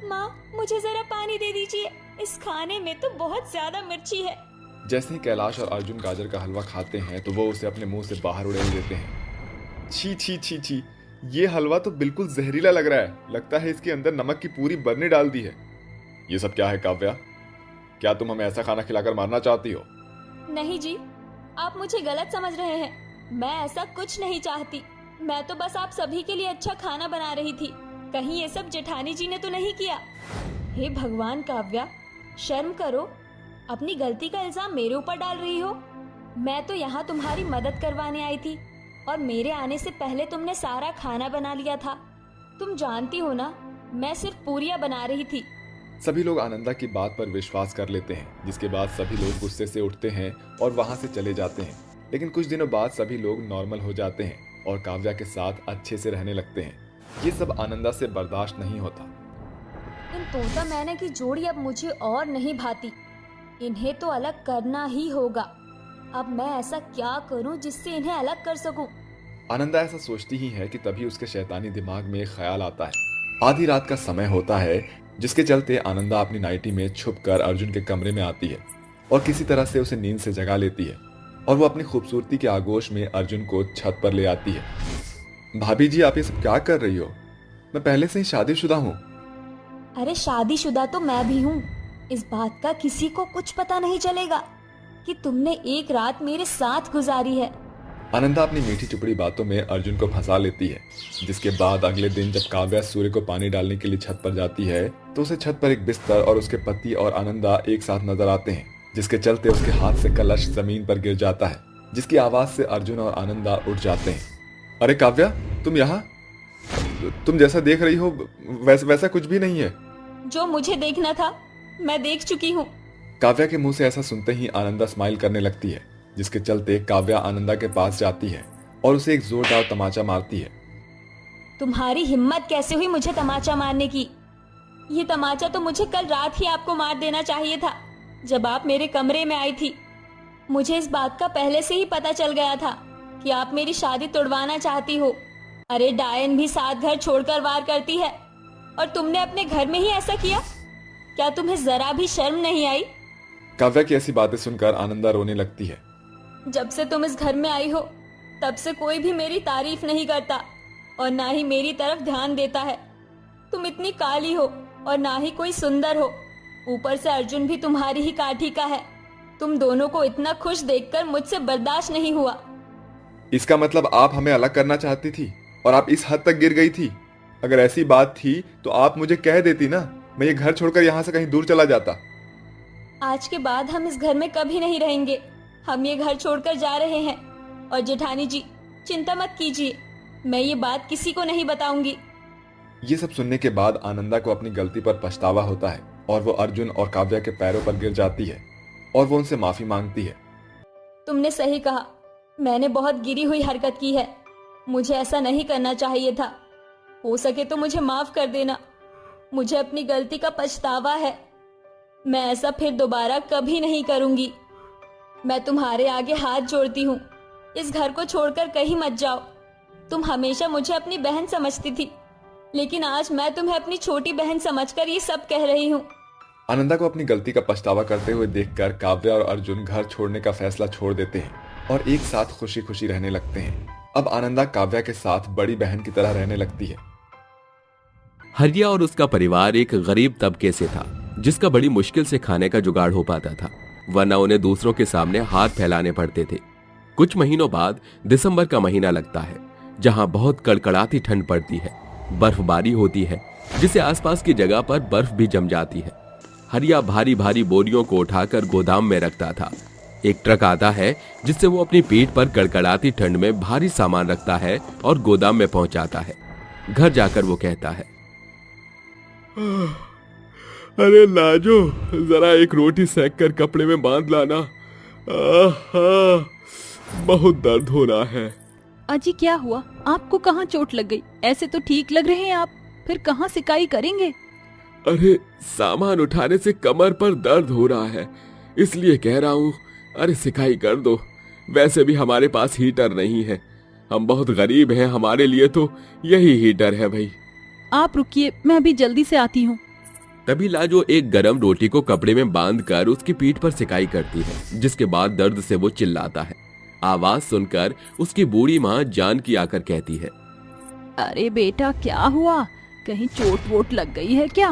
माँ, मुझे जरा पानी दे दीजिए, इस खाने में तो बहुत ज्यादा मिर्ची है। जैसे ही कैलाश और अर्जुन गाजर का हलवा खाते हैं तो वो उसे अपने मुंह से बाहर उड़ेल देते हैं। छी छी छी छी, ये हलवा तो बिल्कुल जहरीला लग रहा है। लगता है इसके अंदर नमक की पूरी बरनी डाल दी है। ये सब क्या है काव्या? क्या तुम हमें ऐसा खाना खिलाकर मारना चाहती हो? नहीं जी, आप मुझे गलत समझ रहे हैं। मैं ऐसा कुछ नहीं चाहती। मैं तो बस आप सभी के लिए अच्छा खाना बना रही थी। कहीं ये सब जेठानी जी ने तो नहीं किया? हे भगवान काव्या, शर्म करो। अपनी गलती का इल्जाम मेरे ऊपर डाल रही हो। मैं तो यहाँ तुम्हारी मदद करवाने आई थी और मेरे आने से पहले तुमने सारा खाना बना लिया था। तुम जानती हो ना, मैं सिर्फ पूरियां बना रही थी। सभी लोग आनंदा की बात पर विश्वास कर लेते हैं, जिसके बाद सभी लोग गुस्से से उठते हैं और वहां से चले जाते हैं। लेकिन कुछ दिनों बाद सभी लोग नॉर्मल हो जाते हैं और काव्या के साथ अच्छे से रहने लगते हैं। ये सब आनंदा से बर्दाश्त नहीं होता। इन तोता मैना की जोड़ी अब मुझे और नहीं भाती। इन्हें तो अलग करना ही होगा। अब मैं ऐसा क्या करूं जिससे इन्हें अलग कर सकूं? आनंदा ऐसा सोचती ही है कि तभी उसके शैतानी दिमाग में एक ख्याल आता है। आधी रात का समय होता है, जिसके चलते आनंदा अपनी नाइटी में छुपकर अर्जुन के कमरे में आती है और किसी तरह से उसे नींद से जगा लेती है और वो अपनी खूबसूरती के आगोश में अर्जुन को छत पर ले आती है। भाभी जी, आप ये सब क्या कर रही हो? मैं पहले से ही शादीशुदा हूँ। अरे शादीशुदा तो मैं भी हूँ। इस बात का किसी को कुछ पता नहीं चलेगा कि तुमने एक रात मेरे साथ गुजारी है। आनंदा अपनी मीठी चुपड़ी बातों में अर्जुन को फंसा लेती है, जिसके बाद अगले दिन जब काव्या सूर्य को पानी डालने के लिए छत पर जाती है तो उसे छत पर एक बिस्तर और उसके पति और आनंदा एक साथ नजर आते हैं, जिसके चलते उसके हाथ से कलश जमीन पर गिर जाता है, जिसकी आवाज से अर्जुन और आनंदा उठ जाते हैं। अरे काव्या, तुम यहाँ? तुम जैसा देख रही हो वैसा कुछ भी नहीं है। जो मुझे देखना था मैं देख चुकी हूँ। काव्या के मुंह से ऐसा सुनते ही आनंदा स्माइल करने लगती है, जिसके चलते काव्या आनंदा के पास जाती है और उसे एक जोरदार तमाचा मारती है। तुम्हारी हिम्मत कैसे हुई मुझे तमाचा मारने की? ये तमाचा तो मुझे कल रात ही आपको मार देना चाहिए था, जब आप मेरे कमरे में आई थी। मुझे इस बात का पहले से ही पता चल गया था कि आप मेरी शादी तोड़वाना चाहती हो। अरे डायन भी साथ घर छोड़कर वार करती है और तुमने अपने घर में ही ऐसा किया। क्या तुम्हें जरा भी शर्म नहीं आई? काव्या की ऐसी बातें सुनकर आनंदा रोने लगती है। जब से तुम इस घर में आई हो तब से कोई भी मेरी तारीफ नहीं करता और ना ही मेरी तरफ ध्यान देता है। तुम इतनी काली हो और ना ही कोई सुंदर हो। ऊपर से अर्जुन भी तुम्हारी ही काठी का है। तुम दोनों को इतना खुश देखकर मुझसे बर्दाश्त नहीं हुआ। इसका मतलब आप हमें अलग करना चाहती थी और आप इस हद तक गिर गई थी। अगर ऐसी बात थी तो आप मुझे कह देती ना, मैं ये घर छोड़कर यहाँ से कहीं दूर चला जाता। आज के बाद हम इस घर में कभी नहीं रहेंगे। हम ये घर छोड़कर जा रहे हैं और जेठानी जी चिंता मत कीजिए, मैं ये बात किसी को नहीं बताऊंगी। ये सब सुनने के बाद आनंदा को अपनी गलती पर पछतावा होता है और वो अर्जुन और काव्या के पैरों पर गिर जाती है और वो उनसे माफी मांगती है। तुमने सही कहा, मैंने बहुत गिरी हुई हरकत की है। मुझे ऐसा नहीं करना चाहिए था। हो सके तो मुझे माफ कर देना। मुझे अपनी गलती का पछतावा है। मैं ऐसा फिर दोबारा कभी नहीं करूंगी। मैं तुम्हारे आगे हाथ जोड़ती हूँ, इस घर को छोड़कर कहीं मत जाओ। तुम हमेशा मुझे अपनी बहन समझती थी, लेकिन आज मैं तुम्हें अपनी छोटी बहन समझकर ये सब कह रही हूँ। आनंदा को अपनी गलती का पछतावा करते हुए देखकर काव्या और अर्जुन घर छोड़ने का फैसला छोड़ देते हैं और एक साथ खुशी खुशी रहने लगते हैं। अब आनंदा काव्या के साथ बड़ी बहन की तरह रहने लगती है। हरिया और उसका परिवार एक गरीब तबके से था, जिसका बड़ी मुश्किल से खाने का जुगाड़ हो पाता था, वरना उन्हें दूसरों के सामने हाथ फैलाने पड़ते थे। कुछ महीनों बाद दिसंबर का महीना लगता है, जहां बहुत कड़कड़ाती ठंड पड़ती है, बर्फबारी होती है, जिससे आसपास की जगह पर बर्फ भी जम जाती है। हरिया भारी भारी बोरियों को उठाकर गोदाम में रखता था। एक ट्रक आता है, जिससे वो अपनी पीठ पर कड़कड़ाती ठंड में भारी सामान रखता है और गोदाम में पहुंचाता है। घर जाकर वो कहता है, अरे लाजो, जरा एक रोटी सेक कर कपड़े में बांध लाना। बहुत दर्द हो रहा है। अजी क्या हुआ? आपको कहाँ चोट लग गई? ऐसे तो ठीक लग रहे हैं आप, फिर कहाँ सिकाई करेंगे? अरे सामान उठाने से कमर पर दर्द हो रहा है, इसलिए कह रहा हूँ। अरे सिकाई कर दो। वैसे भी हमारे पास हीटर नहीं है, हम बहुत गरीब हैं, हमारे लिए तो यही हीटर है भाई। आप रुकिए, मैं अभी जल्दी से आती हूँ। तभी लाजो एक गरम रोटी को कपड़े में बांधकर उसकी पीठ पर सिकाई करती है, जिसके बाद दर्द से वो चिल्लाता है। आवाज सुनकर उसकी बूढ़ी माँ जानकी आकर कहती है, अरे बेटा क्या हुआ? कहीं चोट वोट लग गई है क्या?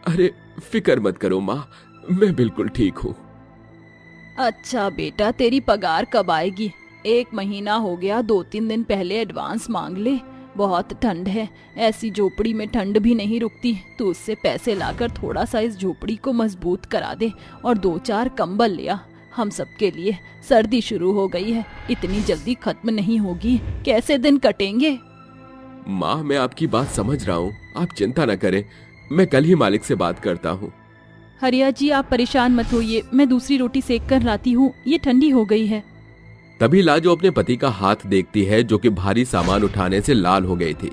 अरे फिक्र मत करो माँ, मैं बिल्कुल ठीक हूँ। अच्छा बेटा, तेरी पगार कब आएगी? 1 महीना हो गया, 2-3 दिन पहले एडवांस मांग ले। बहुत ठंड है, ऐसी झोपड़ी में ठंड भी नहीं रुकती। तू उससे पैसे लाकर थोड़ा सा इस झोपड़ी को मजबूत करा दे और 2-4 कंबल ले आ। हम सबके लिए सर्दी शुरू हो गई है, इतनी जल्दी खत्म नहीं होगी। कैसे दिन कटेंगे? माँ मैं आपकी बात समझ रहा हूँ, आप चिंता न करें, मैं कल ही मालिक से बात करता हूँ। हरिया जी आप परेशान मत होइए, मैं दूसरी रोटी सेक कर लाती हूँ, ये ठंडी हो गई है। तभी लाजो अपने पति का हाथ देखती है, जो कि भारी सामान उठाने से लाल हो गई थी।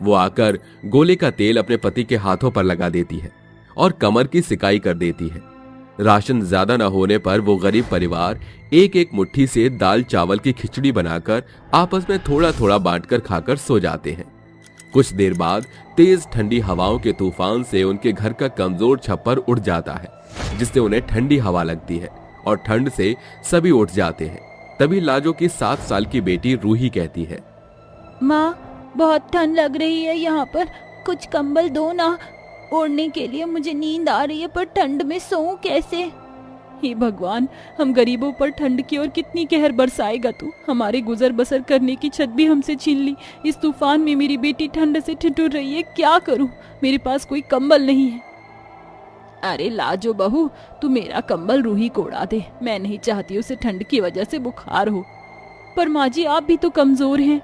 वो आकर गोले का तेल अपने पति के हाथों पर लगा देती है और कमर की सिकाई कर देती है। राशन ज्यादा न होने पर वो गरीब परिवार एक एक मुट्ठी से दाल चावल की खिचड़ी बनाकर आपस में थोड़ा थोड़ा बांटकर खाकर सो जाते हैं। कुछ देर बाद तेज ठंडी हवाओं के तूफान से उनके घर का कमजोर छप्पर उड़ जाता है, जिससे उन्हें ठंडी हवा लगती है और ठंड से सभी उठ जाते हैं। तभी लाजो की 7 साल की बेटी रूही कहती है, माँ बहुत ठंड लग रही है यहाँ पर, कुछ कंबल दो ना। ओढ़ने के लिए मुझे नींद आ रही है, पर ठंड में सोऊं कैसे? हे भगवान, हम गरीबों पर ठंड की और कितनी कहर बरसाएगा तू। हमारे गुजर बसर करने की छत भी हमसे छीन ली। इस तूफान में मेरी बेटी ठंड से ठिठुर रही है, क्या करूं? मेरे पास कोई कंबल नहीं है। अरे लाजो बहू, तू मेरा कंबल रूही को उड़ा दे, मैं नहीं चाहती उसे ठंड की वजह से बुखार हो। पर माँ जी आप भी तो कमजोर हैं।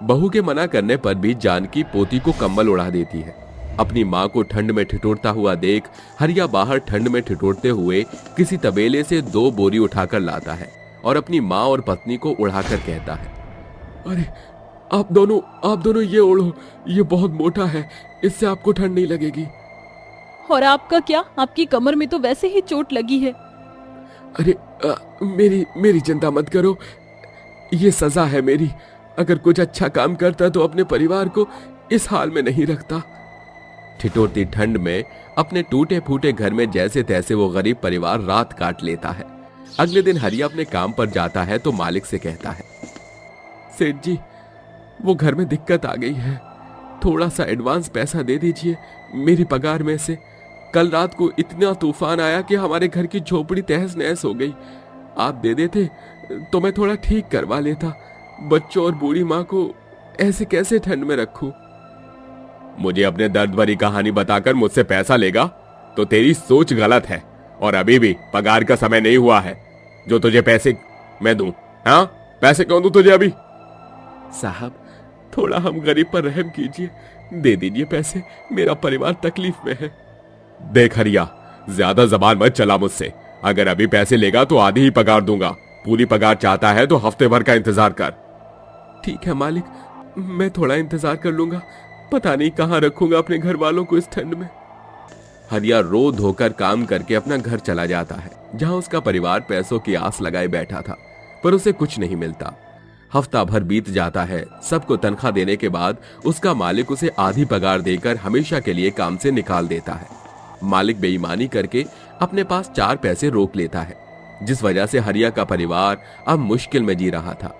बहू के मना करने पर भी जानकी पोती को कंबल उड़ा देती है। अपनी माँ को ठंड में ठिठुरता हुआ देख हरिया बाहर ठंड में ठिठुरते हुए किसी तबेले से 2 बोरी उठाकर लाता है और अपनी माँ और पत्नी को उड़ाकर कहता है, अरे आप दोनों ये ओढ़ो, ये बहुत मोटा है, इससे आपको ठंड नहीं लगेगी। और आपका क्या? आपकी कमर में तो वैसे ही चोट लगी है। अरे मेरी चिंता मत करो, ये सजा है मेरी। अगर कुछ अच्छा काम करता तो अपने परिवार को इस हाल में नहीं रखता। ठिठुरती ठंड में अपने टूटे फूटे घर में जैसे तैसे वो गरीब परिवार रात काट लेता है। अगले दिन हरिया अपने काम पर जाता है तो मालिक से कहता है, सेठ जी वो घर में दिक्कत आ गई है, थोड़ा सा एडवांस पैसा दे दीजिए मेरी पगार में से। कल रात को इतना तूफान आया कि हमारे घर की झोपड़ी तहस नहस हो गई। आप दे देते तो मैं थोड़ा ठीक करवा लेता। बच्चों और बूढ़ी माँ को ऐसे कैसे ठंड में रखूं? मुझे अपने दर्द भरी कहानी बताकर मुझसे पैसा लेगा तो तेरी सोच गलत है, और अभी भी पगार का समय नहीं हुआ है जो तुझे पैसे मैं दूं। हाँ, पैसे क्यों दूं तुझे अभी? साहब थोड़ा हम गरीब पर रहम कीजिए, दे दीजिए पैसे, मेरा परिवार तकलीफ में है। देख हरिया, ज्यादा जबान मत चला मुझसे। अगर अभी पैसे लेगा तो आधी ही पगार दूंगा। पूरी पगार चाहता है तो हफ्ते भर का इंतजार कर। ठीक है मालिक, मैं थोड़ा इंतजार कर लूंगा। पता नहीं कहाँ रखूंगा अपने घर वालों को इस ठंड में। हरिया रो धोकर काम करके अपना घर चला जाता है, जहां उसका परिवार पैसों की आस लगाए बैठा था, पर उसे कुछ नहीं मिलता। हफ्ता भर बीत जाता है। सबको तनख्वाह देने के बाद उसका मालिक उसे आधी पगार देकर हमेशा के लिए काम से निकाल देता है। मालिक बेईमानी करके अपने पास 4 पैसे रोक लेता है, जिस वजह से हरिया का परिवार अब मुश्किल में जी रहा था।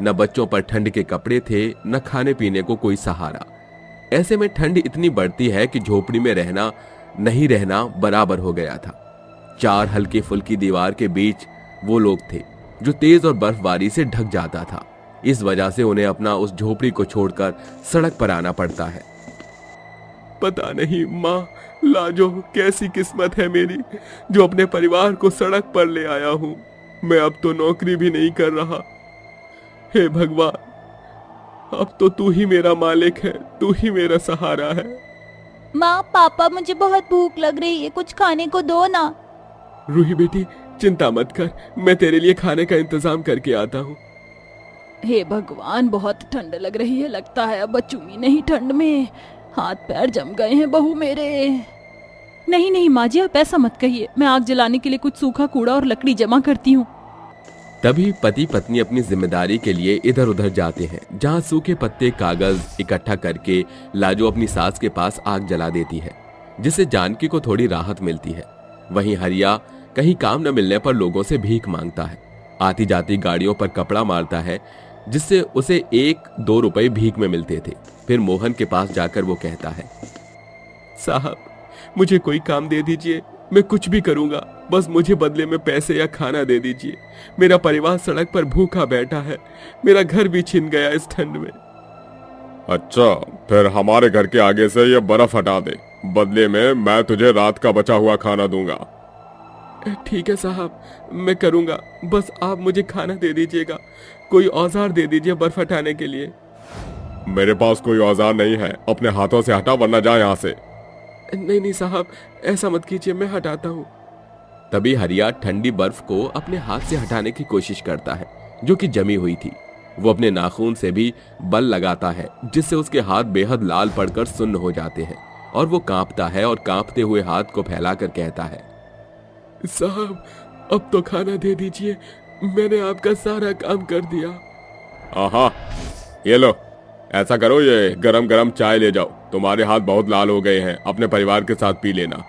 न बच्चों पर ठंड के कपड़े थे, न खाने पीने को कोई सहारा। ऐसे में ठंड इतनी बढ़ती है कि झोपड़ी में रहना नहीं रहना बराबर हो गया था। 4 हल्की फुल्की दीवार के बीच वो लोग थे जो तेज और बर्फबारी से ढक जाता था। इस वजह से उन्हें अपना उस झोपड़ी को छोड़कर सड़क पर आना पड़ता है। पता नहीं माँ लाजो, कैसी किस्मत है मेरी जो अपने परिवार को सड़क पर ले आया हूँ। मैं अब तो नौकरी भी नहीं कर रहा। हे भगवान, अब तो तू ही मेरा मालिक है, तू ही मेरा सहारा है। माँ पापा, मुझे बहुत भूख लग रही है, कुछ खाने को दो ना। रूही बेटी, चिंता मत कर, मैं तेरे लिए खाने का इंतजाम करके आता हूँ। हे भगवान, बहुत ठंड लग रही है। लगता है अब बचूंगी नहीं ठंड में। हाथ पैर जम गए हैं बहू मेरे। नहीं नहीं माँ जी, आप ऐसा मत कहिए। मैं आग जलाने के लिए कुछ सूखा कूड़ा और लकड़ी जमा करती हूँ। तभी पति पत्नी अपनी जिम्मेदारी के लिए इधर उधर जाते हैं, जहाँ सूखे पत्ते कागज इकट्ठा करके लाजो अपनी सास के पास आग जला देती है, जिससे जानकी को थोड़ी राहत मिलती है। वहीं हरिया कहीं काम न मिलने पर लोगों से भीख मांगता है। आती जाती गाड़ियों पर कपड़ा मारता है, जिससे उसे 1-2 रुपए भीख में मिलते थे। फिर मोहन के पास जाकर वो कहता है, साहब मुझे कोई काम दे दीजिए, मैं कुछ भी करूंगा, बस मुझे बदले में पैसे या खाना दे दीजिए। मेरा परिवार सड़क पर भूखा बैठा है, मेरा घर भी छिन गया इस ठंड में। अच्छा, फिर हमारे घर के आगे से ये बर्फ हटा दे, बदले में मैं तुझे रात का बचा हुआ खाना दूंगा। ठीक है साहब, मैं करूंगा, बस आप मुझे खाना दे दीजिएगा। कोई औजार दे दीजिए बर्फ हटाने के लिए। मेरे पास कोई औजार नहीं है, अपने हाथों से हटा वरना जा यहाँ से। नहीं नहीं साहब, ऐसा मत कीजिए, मैं हटाता हूँ। तभी हरिया ठंडी बर्फ को अपने हाथ से हटाने की कोशिश करता है, जो कि जमी हुई थी। वो अपने नाखून से भी बल लगाता है, जिससे उसके हाथ बेहद लाल पड़कर सुन्न हो जाते हैं और वो कांपता है और कांपते हुए हाथ को फैलाकर कहता है, साहब अब तो खाना दे दीजिए, मैंने आपका सारा काम कर दिया। आहा, ये लो, ऐसा करो, ये गरम गरम चाय ले जाओ, तुम्हारे हाथ बहुत लाल हो गए हैं, अपने परिवार के साथ पी लेना।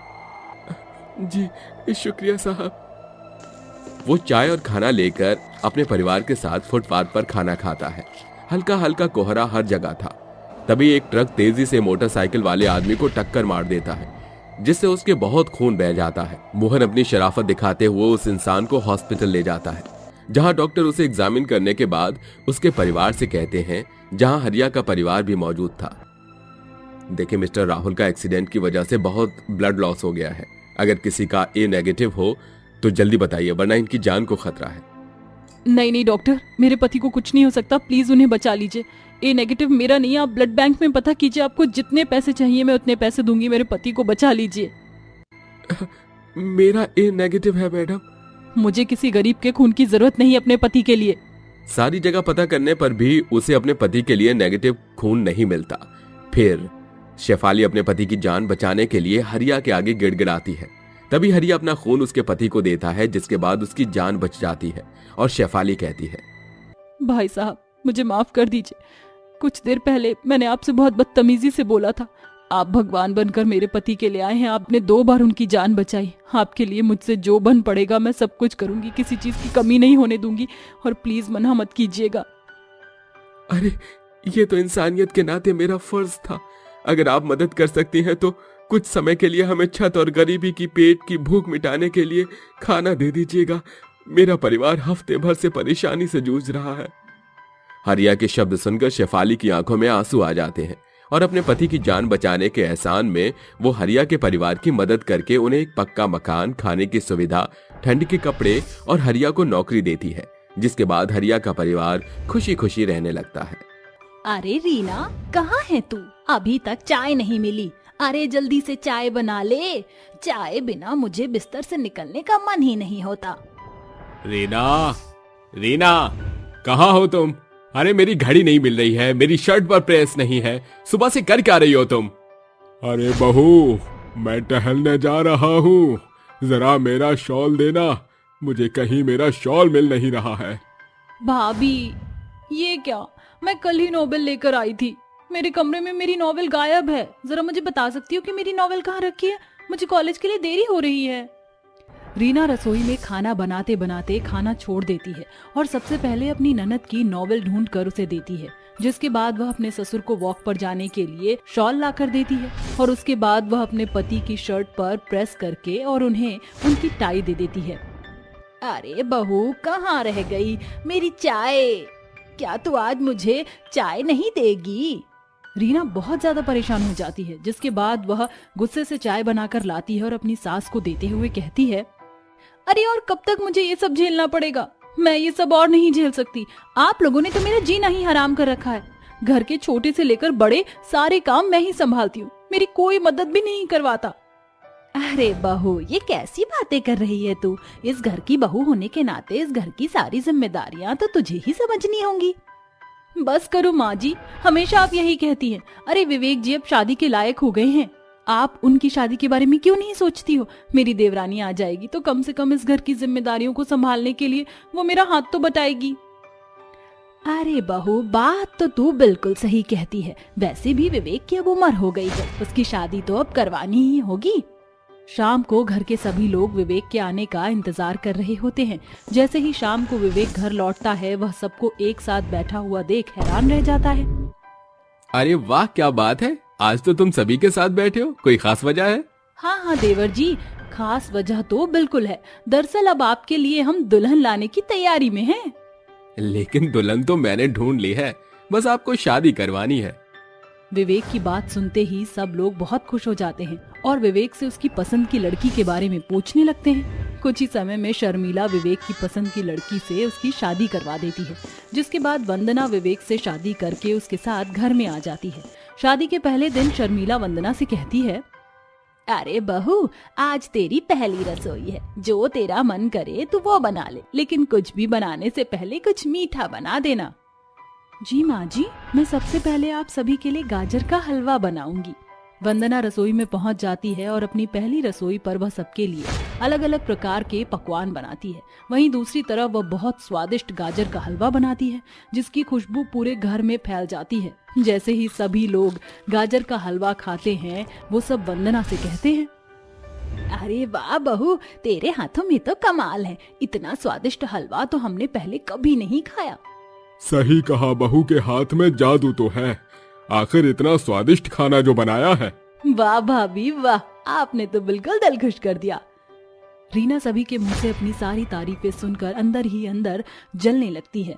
जी शुक्रिया साहब। वो चाय और खाना लेकर अपने परिवार के साथ फुटपाथ पर खाना खाता है। हल्का हल्का कोहरा हर जगह था। तभी एक ट्रक तेजी से मोटरसाइकिल वाले आदमी को टक्कर मार देता है, जिससे उसके बहुत खून बह जाता है। मोहन अपनी शराफत दिखाते हुए उस इंसान को हॉस्पिटल ले जाता है, जहां डॉक्टर उसे एग्जामिन करने के बाद उसके परिवार से कहते हैं, जहां हरिया का परिवार भी मौजूद था, देखिए मिस्टर राहुल का एक्सीडेंट की वजह से बहुत ब्लड लॉस हो गया है। अगर किसी का ए नेगेटिव हो तो जल्दी बताइए, वरना इनकी जान को खतरा है। नहीं नहीं डॉक्टर, मेरे पति को कुछ नहीं हो सकता, प्लीज उन्हें बचा लीजिए। ए नेगेटिव मेरा नहीं है, आप ब्लड बैंक में पता कीजिए, आपको जितने पैसे चाहिए मैं उतने पैसे दूंगी, मेरे पति को बचा लीजिए। मेरा ए नेगेटिव है मैडम। मुझे किसी गरीब के खून की जरूरत नहीं अपने पति के लिए। सारी जगह पता करने पर भी उसे अपने पति के लिए नेगेटिव खून नहीं मिलता। फिर शेफाली अपने पति की जान बचाने के लिए हरिया के आगे गिड़गिड़ाती है। तभी हरिया अपना खून उसके पति को देता है, जिसके बाद उसकी जान बच जाती है और शेफाली कहती है, भाई साहब मुझे माफ कर दीजिए, कुछ देर पहले मैंने आपसे बहुत बदतमीजी से बोला था। आप भगवान बनकर मेरे पति के लिए आए हैं, आपने 2 बार उनकी जान बचाई। आपके लिए मुझसे जो बन पड़ेगा मैं सब कुछ करूंगी, किसी चीज की कमी नहीं होने दूंगी, और प्लीज मना मत कीजिएगा। अरे ये तो इंसानियत के नाते मेरा फर्ज था। अगर आप मदद कर सकती हैं तो कुछ समय के लिए हमें छत और गरीबी की पेट की भूख मिटाने के लिए खाना दे दीजिएगा। मेरा परिवार हफ्ते भर से परेशानी से जूझ रहा है। हरिया के शब्द सुनकर शेफाली की आंखों में आंसू आ जाते हैं और अपने पति की जान बचाने के एहसान में वो हरिया के परिवार की मदद करके उन्हें एक पक्का मकान, खाने की सुविधा, ठंड के कपड़े और हरिया को नौकरी देती है, जिसके बाद हरिया का परिवार खुशी खुशी रहने लगता है। अरे रीना, कहाँ है तू? अभी तक चाय नहीं मिली। अरे जल्दी से चाय बना ले, चाय बिना मुझे बिस्तर से निकलने का मन ही नहीं होता। रीना, रीना, कहाँ हो तुम? अरे मेरी घड़ी नहीं मिल रही है, मेरी शर्ट पर प्रेस नहीं है, सुबह से कर क्या रही हो तुम? अरे बहू, मैं टहलने जा रहा हूँ, जरा मेरा शॉल देना, मुझे कहीं मेरा शॉल मिल नहीं रहा है। भाभी, ये क्या? मैं कल ही नॉवेल लेकर आई थी, मेरे कमरे में मेरी नॉवेल गायब है। जरा मुझे बता सकती हो कि मेरी नॉवेल कहाँ रखी है? मुझे कॉलेज के लिए देरी हो रही है। रीना रसोई में खाना बनाते बनाते खाना छोड़ देती है और सबसे पहले अपनी ननद की नॉवेल ढूंढ कर उसे देती है, जिसके बाद वह अपने ससुर को वॉक पर जाने के लिए शॉल ला कर देती है और उसके बाद वह अपने पति की शर्ट पर प्रेस करके और उन्हें उनकी टाई दे देती है। अरे बहू, कहाँ रह गई मेरी चाय? क्या तू आज मुझे चाय नहीं देगी? रीना बहुत ज्यादा परेशान हो जाती है, जिसके बाद वह गुस्से से चाय बनाकर लाती है और अपनी सास को देते हुए कहती है, अरे और कब तक मुझे ये सब झेलना पड़ेगा? मैं ये सब और नहीं झेल सकती। आप लोगों ने तो मेरा जीना ही हराम कर रखा है। घर के छोटे से लेकर बड़े सारे काम मैं ही संभालती हूँ, मेरी कोई मदद भी नहीं करवाता। अरे बहू, ये कैसी बातें कर रही है तू? इस घर की बहू होने के नाते इस घर की सारी जिम्मेदारियां तो तुझे ही समझनी होंगी। बस करो माँ जी, हमेशा आप यही कहती हैं। अरे विवेक जी अब शादी के लायक हो गए हैं, आप उनकी शादी के बारे में क्यों नहीं सोचती हो? मेरी देवरानी आ जाएगी तो कम से कम इस घर की जिम्मेदारियों को संभालने के लिए वो मेरा हाथ तो बटाएगी। अरे बहू, बात तो तू बिल्कुल सही कहती है। वैसे भी विवेक की अब उम्र हो गई है, उसकी शादी तो अब करवानी ही होगी। शाम को घर के सभी लोग विवेक के आने का इंतजार कर रहे होते हैं। जैसे ही शाम को विवेक घर लौटता है, वह सबको एक साथ बैठा हुआ देख हैरान रह जाता है। अरे वाह, क्या बात है, आज तो तुम सभी के साथ बैठे हो, कोई खास वजह है? हाँ देवर जी, खास वजह तो बिल्कुल है। दरअसल अब आपके लिए हम दुल्हन लाने की तैयारी में हैं। लेकिन दुल्हन तो मैंने ढूंढ ली है, बस आपको शादी करवानी है। विवेक की बात सुनते ही सब लोग बहुत खुश हो जाते हैं और विवेक से उसकी पसंद की लड़की के बारे में पूछने लगते हैं। कुछ ही समय में शर्मिला विवेक की पसंद की लड़की से उसकी शादी करवा देती है, जिसके बाद वंदना विवेक से शादी करके उसके साथ घर में आ जाती है। शादी के पहले दिन शर्मिला वंदना से कहती है, अरे बहू, आज तेरी पहली रसोई है, जो तेरा मन करे तू वो बना ले, लेकिन कुछ भी बनाने से पहले कुछ मीठा बना देना। जी माँ जी, मैं सबसे पहले आप सभी के लिए गाजर का हलवा बनाऊंगी। वंदना रसोई में पहुंच जाती है और अपनी पहली रसोई पर वह सबके लिए अलग अलग प्रकार के पकवान बनाती है। वहीं दूसरी तरफ वह बहुत स्वादिष्ट गाजर का हलवा बनाती है, जिसकी खुशबू पूरे घर में फैल जाती है। जैसे ही सभी लोग गाजर का हलवा खाते हैं, वो सब वंदना से कहते हैं, अरे वाह बहू, तेरे हाथों में तो कमाल है, इतना स्वादिष्ट हलवा तो हमने पहले कभी नहीं खाया। सही कहा, बहू के हाथ में जादू तो है, आखिर इतना स्वादिष्ट खाना जो बनाया है। वाह भाभी वाह, आपने तो बिल्कुल दिल खुश कर दिया। रीना सभी के मुंह से अपनी सारी तारीफें सुनकर अंदर ही अंदर जलने लगती है।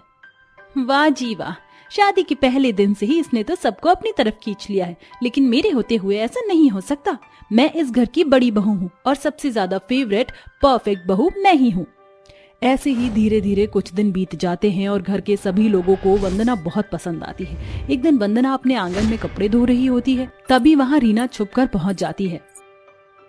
वाह जी वाह, शादी के पहले दिन से ही इसने तो सबको अपनी तरफ खींच लिया है, लेकिन मेरे होते हुए ऐसा नहीं हो सकता। मैं इस घर की बड़ी बहू हूँ और सबसे ज्यादा फेवरेट परफेक्ट बहू मैं ही हूँ। ऐसे ही धीरे धीरे कुछ दिन बीत जाते हैं और घर के सभी लोगों को वंदना बहुत पसंद आती है। एक दिन वंदना अपने आंगन में कपड़े धो रही होती है, तभी वहाँ रीना छुपकर पहुँच जाती है।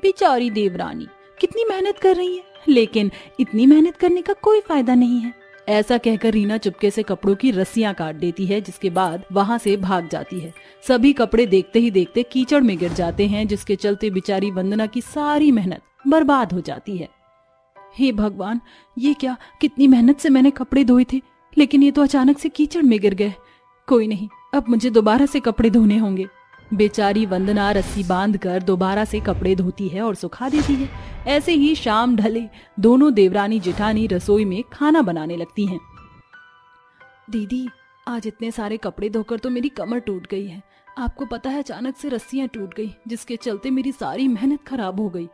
बेचारी देवरानी कितनी मेहनत कर रही है, लेकिन इतनी मेहनत करने का कोई फायदा नहीं है। ऐसा कहकर रीना चुपके से कपड़ों की रस्सियां काट देती है, जिसके बाद वहाँ से भाग जाती है। सभी कपड़े देखते ही देखते कीचड़ में गिर जाते हैं, जिसके चलते बेचारी वंदना की सारी मेहनत बर्बाद हो जाती है। हे भगवान, ये क्या, कितनी मेहनत से मैंने कपड़े धोए थे, लेकिन ये तो अचानक से कीचड़ में गिर गए। कोई नहीं, अब मुझे दोबारा से कपड़े धोने होंगे। बेचारी वंदना रस्सी बांधकर दोबारा से कपड़े धोती है और सुखा देती है। ऐसे ही शाम ढले दोनों देवरानी जेठानी रसोई में खाना बनाने लगती हैं। दीदी, आज इतने सारे कपड़े धोकर तो मेरी कमर टूट गई है। आपको पता है, अचानक से रस्सियां टूट गई, जिसके चलते मेरी सारी मेहनत खराब हो गई।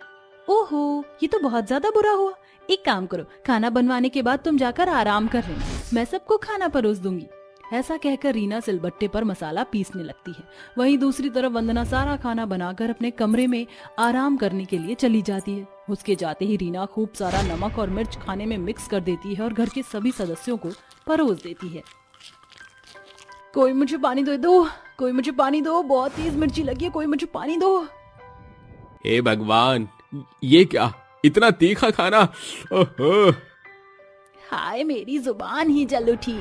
ओहो, ये तो बहुत ज्यादा बुरा हुआ। एक काम करो, खाना बनवाने के बाद तुम जाकर आराम कर लेना, मैं सबको खाना परोस दूंगी। ऐसा कहकर रीना सिलबट्टे पर मसाला पीसने लगती है। वहीं दूसरी तरफ वंदना सारा खाना बनाकर अपने कमरे में आराम करने के लिए चली जाती है। उसके जाते ही रीना खूब सारा नमक और मिर्च खाने में मिक्स कर देती है और घर के सभी सदस्यों को परोस देती है। कोई मुझे पानी दे दो, कोई मुझे पानी दो, बहुत तेज मिर्ची लगी है, कोई मुझे पानी दो। हे भगवान, ये क्या, इतना तीखा खाना। ओहो। हाय मेरी जुबान ही जल उठी।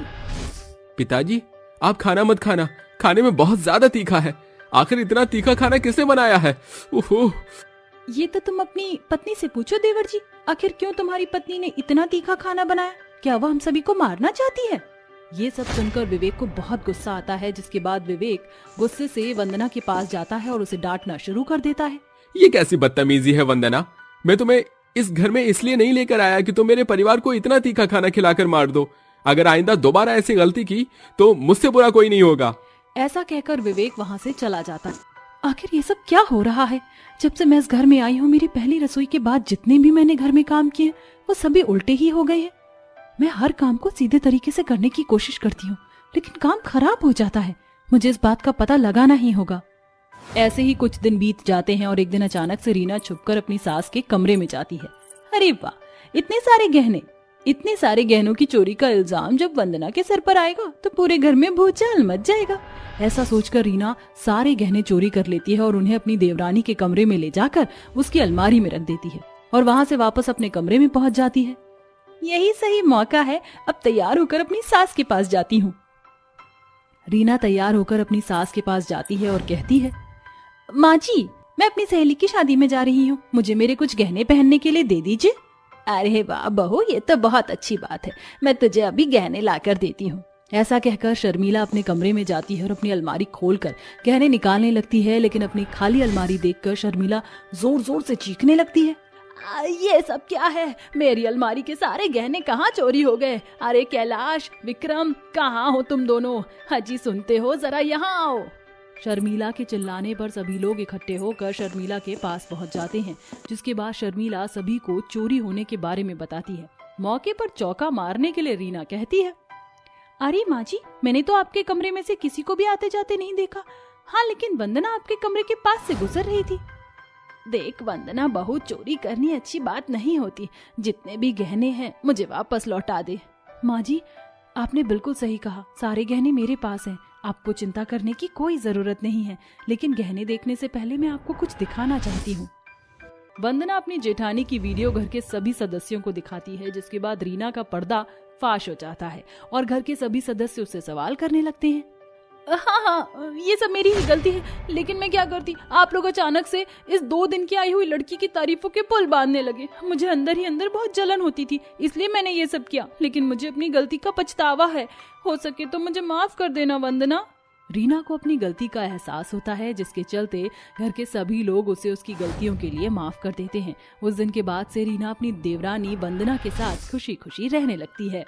पिताजी, आप खाना मत खाना, खाने में बहुत ज्यादा तीखा है। आखिर इतना तीखा खाना किसने बनाया है? ओहो। ये तो तुम अपनी पत्नी से पूछो देवर जी, आखिर क्यों तुम्हारी पत्नी ने इतना तीखा खाना बनाया? क्या वह हम सभी को मारना चाहती है? ये सब सुनकर विवेक को बहुत गुस्सा आता है, जिसके बाद विवेक गुस्से से वंदना के पास जाता है और उसे डांटना शुरू कर देता है। ये कैसी बदतमीजी है वंदना? मैं तुम्हें इस घर में इसलिए नहीं लेकर आया कि तुम मेरे परिवार को इतना तीखा खाना खिलाकर मार दो। अगर आइंदा दोबारा ऐसी गलती की तो मुझसे बुरा कोई नहीं होगा। ऐसा कहकर विवेक वहाँ से चला जाता है। आखिर ये सब क्या हो रहा है? जब से मैं इस घर में आई हूँ, मेरी पहली रसोई के बाद जितने भी मैंने घर में काम किए वो सभी उल्टे ही हो गए हैं। मैं हर काम को सीधे तरीके से करने की कोशिश करती हूँ, लेकिन काम खराब हो जाता है। मुझे इस बात का पता लगाना ही होगा। ऐसे ही कुछ दिन बीत जाते हैं और एक दिन अचानक से रीना छुपकर अपनी सास के कमरे में जाती है। अरे वाह, इतने सारे गहनों की चोरी का इल्जाम जब वंदना के सर पर आएगा तो पूरे घर में भूचाल मच जाएगा। ऐसा सोचकर रीना सारे गहने चोरी कर लेती है और उन्हें अपनी देवरानी के कमरे में ले जाकर उसकी अलमारी में रख देती है और वहां से वापस अपने कमरे में पहुंच जाती है। यही सही मौका है, अब तैयार होकर अपनी सास के पास जाती हूँ। रीना तैयार होकर अपनी सास के पास जाती है और कहती है, माँ जी, मैं अपनी सहेली की शादी में जा रही हूँ, मुझे मेरे कुछ गहने पहनने के लिए दे दीजिए। अरे वाह बहू, ये तो बहुत अच्छी बात है, मैं तुझे अभी गहने लाकर देती हूँ। ऐसा कहकर शर्मिला अपने कमरे में जाती है और अपनी अलमारी खोलकर गहने निकालने लगती है, लेकिन अपनी खाली अलमारी देखकर शर्मिला जोर जोर से चीखने लगती है। ये सब क्या है? मेरी अलमारी के सारे गहने कहाँ चोरी हो गए? अरे कैलाश, विक्रम, कहाँ हो तुम दोनों? हाजी सुनते हो, जरा यहाँ आओ। शर्मिला के चिल्लाने पर सभी लोग इकट्ठे होकर शर्मिला के पास पहुंच जाते हैं, जिसके बाद शर्मिला सभी को चोरी होने के बारे में बताती है। मौके पर चौका मारने के लिए रीना कहती है, अरे माँ जी, मैंने तो आपके कमरे में से किसी को भी आते जाते नहीं देखा। हाँ, लेकिन वंदना आपके कमरे के पास से गुजर रही थी। देख वंदना बहू, चोरी करनी अच्छी बात नहीं होती। जितने भी गहने हैं मुझे वापस लौटा दे। माँ जी, आपने बिल्कुल सही कहा, सारे गहने मेरे पास हैं, आपको चिंता करने की कोई जरूरत नहीं है। लेकिन गहने देखने से पहले मैं आपको कुछ दिखाना चाहती हूँ। वंदना अपनी जेठानी की वीडियो घर के सभी सदस्यों को दिखाती है, जिसके बाद रीना का पर्दा फाश हो जाता है और घर के सभी सदस्य उससे सवाल करने लगते हैं। हाँ, ये सब मेरी ही गलती है, लेकिन मैं क्या करती? आप लोग अचानक से इस 2 दिन की आई हुई लड़की की तारीफों के पुल बांधने लगे। मुझे अंदर ही अंदर बहुत जलन होती थी, इसलिए मैंने ये सब किया, लेकिन मुझे अपनी गलती का पछतावा है। हो सके तो मुझे माफ कर देना वंदना। रीना को अपनी गलती का एहसास होता है, जिसके चलते घर के सभी लोग उसे उसकी गलतियों के लिए माफ कर देते हैं। उस दिन के बाद से रीना अपनी देवरानी वंदना के साथ खुशी खुशी रहने लगती है।